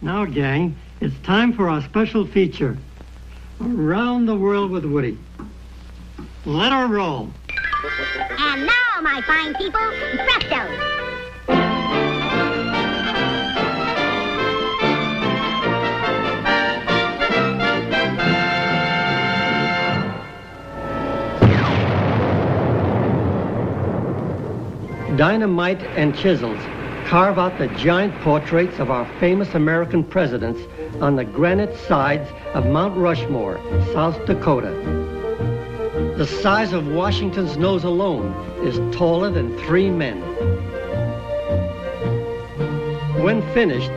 Now, gang, it's time for our special feature, Around the World with Woody. Let her roll. And now, my fine people, presto! Dynamite and chisels carve out the giant portraits of our famous American presidents on the granite sides of Mount Rushmore, South Dakota. The size of Washington's nose alone is taller than 3 men. When finished,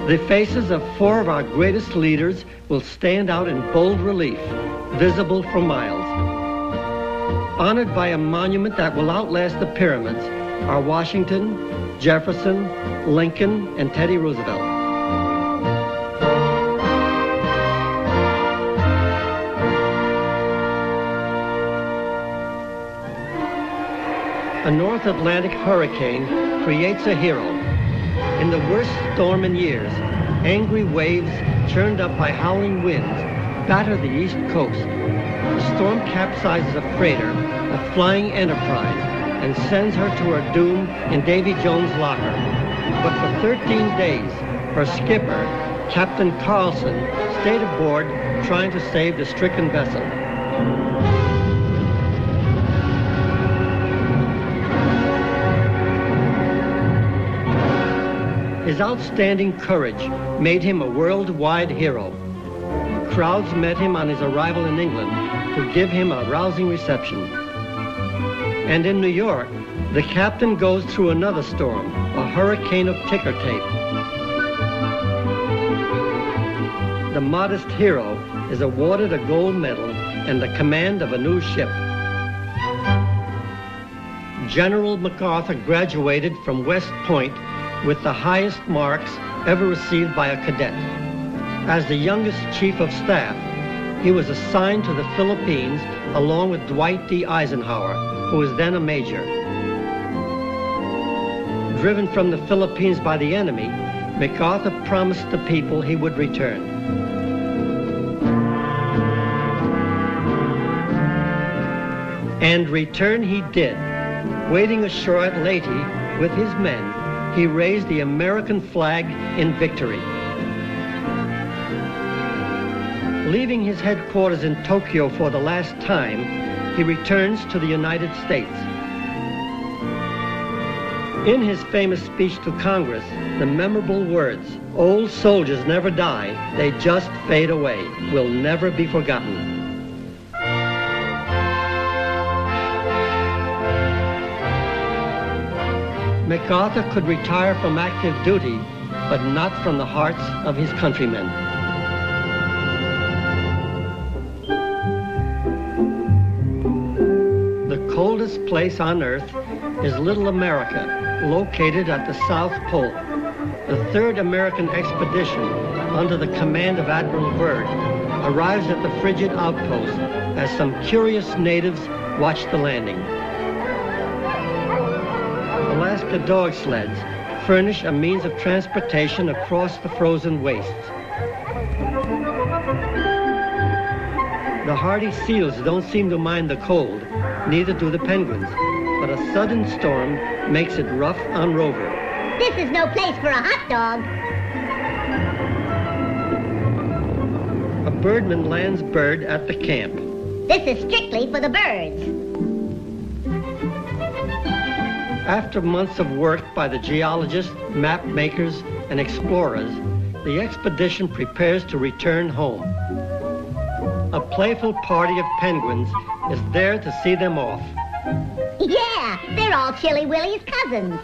the faces of 4 of our greatest leaders will stand out in bold relief, visible for miles. Honored by a monument that will outlast the pyramids are Washington, Jefferson, Lincoln, and Teddy Roosevelt. A North Atlantic hurricane creates a hero. In the worst storm in years, angry waves churned up by howling winds batter the East Coast. The storm capsizes a freighter, a flying Enterprise, and sends her to her doom in Davy Jones' locker. But for 13 days, her skipper, Captain Carlson, stayed aboard trying to save the stricken vessel. His outstanding courage made him a worldwide hero. Crowds met him on his arrival in England to give him a rousing reception. And in New York, the captain goes through another storm, a hurricane of ticker tape. The modest hero is awarded a gold medal and the command of a new ship. General MacArthur graduated from West Point with the highest marks ever received by a cadet. As the youngest chief of staff, he was assigned to the Philippines along with Dwight D. Eisenhower, who was then a major. Driven from the Philippines by the enemy, MacArthur promised the people he would return. And return he did. Waiting ashore at Leyte with his men, he raised the American flag in victory. Leaving his headquarters in Tokyo for the last time, he returns to the United States. In his famous speech to Congress, the memorable words, "Old soldiers never die, they just fade away," will never be forgotten. MacArthur could retire from active duty, but not from the hearts of his countrymen. The coldest place on Earth is Little America, located at the South Pole. The third American expedition, under the command of Admiral Byrd, arrives at the frigid outpost as some curious natives watch the landing. Alaska dog sleds furnish a means of transportation across the frozen wastes. The hardy seals don't seem to mind the cold, neither do the penguins, but a sudden storm makes it rough on Rover. This is no place for a hot dog. A birdman lands Bird at the camp. This is strictly for the birds. After months of work by the geologists, map makers, and explorers, the expedition prepares to return home. A playful party of penguins is there to see them off. Yeah, they're all Chilly Willy's cousins.